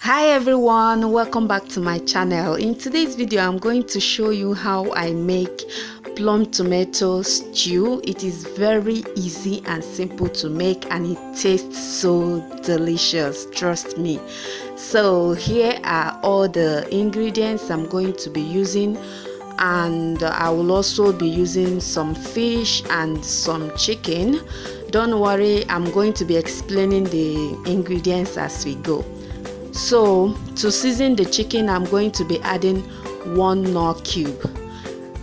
Hi everyone, welcome back to my channel. In today's video I'm going to show you how I make plum tomato stew. It is very easy and simple to make and it tastes so delicious, trust me. So here are all the ingredients I'm going to be using, and I will also be using some fish and some chicken. Don't worry, I'm going to be explaining the ingredients as we go. So to season the chicken, I'm going to be adding 1 knorr cube.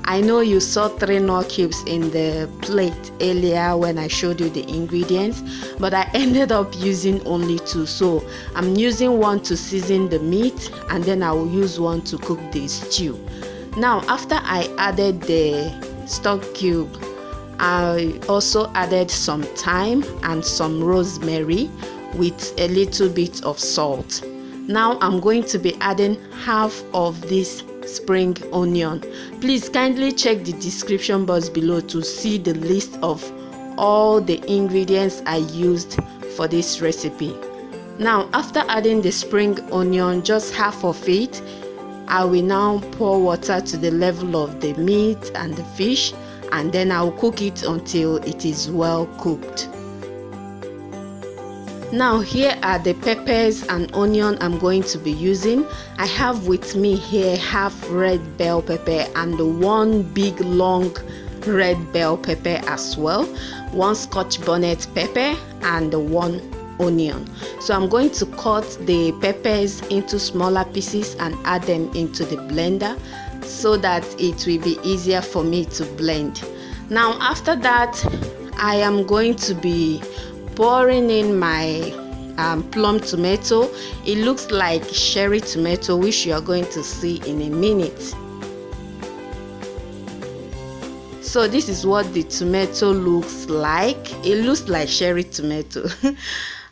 I know you saw 3 knorr cubes in the plate earlier when I showed you the ingredients, but I ended up using only 2. So I'm using 1 to season the meat, and then I will use 1 to cook the stew. Now after I added the stock cube, I also added some thyme and some rosemary with a little bit of salt. Now I'm going to be adding half of this spring onion. Please kindly check the description box below to see the list of all the ingredients I used for this recipe. Now after adding the spring onion, just half of it, I will now pour water to the level of the meat and the fish, and then I will cook it until it is well cooked. Now here are the peppers and onion I'm going to be using. I have with me here half red bell pepper and 1 big long red bell pepper as well, 1 scotch bonnet pepper and 1 onion. So I'm going to cut the peppers into smaller pieces and add them into the blender so that it will be easier for me to blend. Now after that, I am going to be pouring in my plum tomato. It looks like cherry tomato, which you are going to see in a minute. So this is what the tomato looks like. It looks like cherry tomato.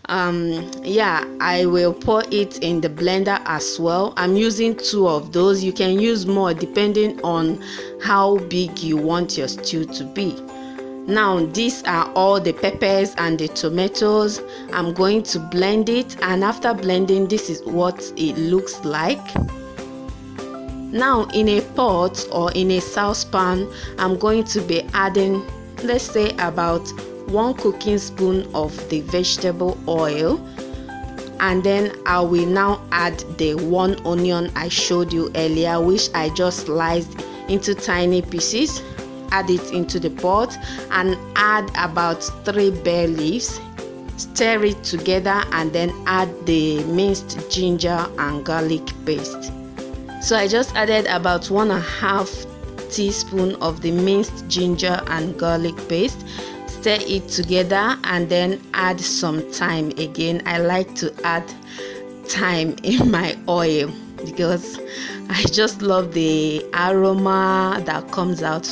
Yeah, I will pour it in the blender as well. I'm using 2 of those. You can use more depending on how big you want your stew to be. Now these are all the peppers and the tomatoes. I'm going to blend it, and after blending, this is what it looks like. Now in a pot or in a saucepan, I'm going to be adding, let's say, about 1 cooking spoon of the vegetable oil, and then I will now add the 1 onion I showed you earlier, which I just sliced into tiny pieces. Add it into the pot and add about 3 bay leaves. Stir it together and then add the minced ginger and garlic paste. So I just added about 1.5 teaspoon of the minced ginger and garlic paste. Stir it together and then add some thyme. Again, I like to add thyme in my oil because I just love the aroma that comes out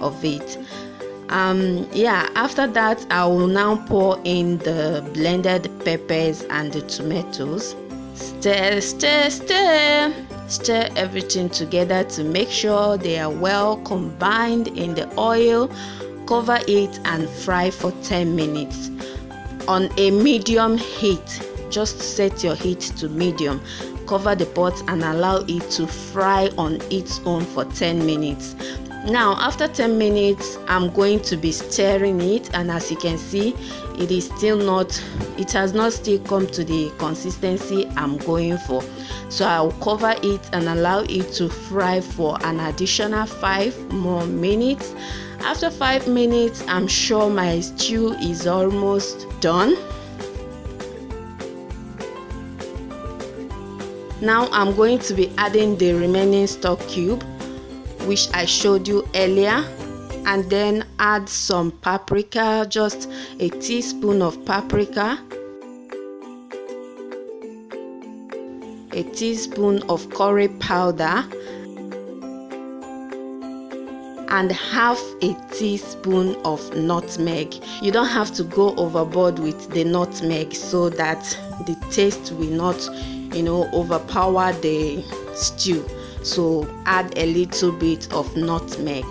of it. Yeah, after that I will now pour in the blended peppers and the tomatoes. Stir everything together to make sure they are well combined in the oil. Cover it and fry for 10 minutes on a medium heat. Just set your heat to medium. Cover the pot and allow it to fry on its own for 10 minutes. Now after 10 minutes, I'm going to be stirring it, and as you can see, it has not still come to the consistency I'm going for. So I'll cover it and allow it to fry for an additional 5 more minutes. After 5 minutes, I'm sure my stew is almost done. Now I'm going to be adding the remaining stock cube, which I showed you earlier, and then add some paprika, just a teaspoon of paprika, a teaspoon of curry powder, and half a teaspoon of nutmeg. You don't have to go overboard with the nutmeg so that the taste will not, overpower the stew. So add a little bit of nutmeg.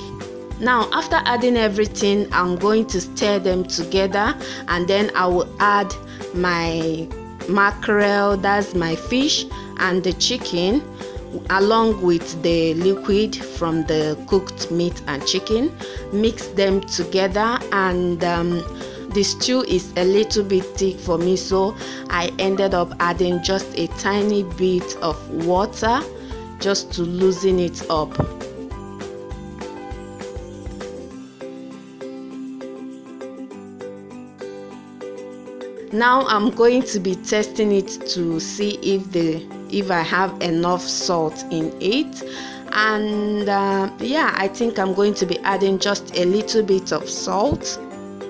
Now after adding everything, I'm going to stir them together, and then I will add my mackerel, that's my fish, and the chicken, along with the liquid from the cooked meat and chicken. Mix them together, and the stew is a little bit thick for me, so I ended up adding just a tiny bit of water just to loosen it up. Now I'm going to be testing it to see if I have enough salt in it, and yeah, I think I'm going to be adding just a little bit of salt.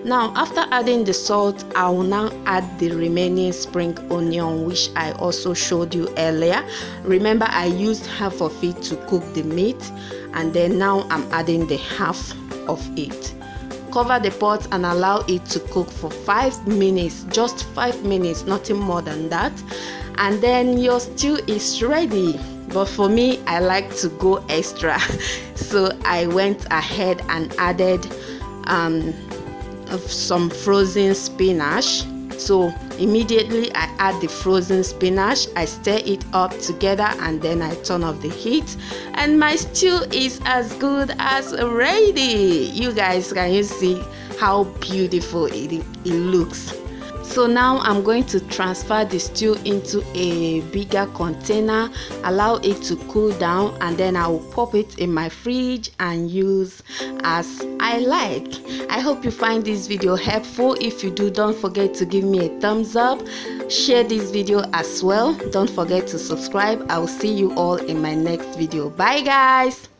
Now after adding the salt, I will now add the remaining spring onion, which I also showed you earlier. Remember, I used half of it to cook the meat, and then now I'm adding the half of it. Cover the pot and allow it to cook for 5 minutes, just 5 minutes, nothing more than that, and then your stew is ready. But for me, I like to go extra, so I went ahead and added some frozen spinach. So immediately I add the frozen spinach, I stir it up together, and then I turn off the heat, and my stew is as good as ready. You guys, can you see how beautiful it looks? So now I'm going to transfer the stew into a bigger container, allow it to cool down, and then I will pop it in my fridge and use as I like. I hope you find this video helpful. If you do, don't forget to give me a thumbs up. Share this video as well. Don't forget to subscribe. I will see you all in my next video. Bye guys.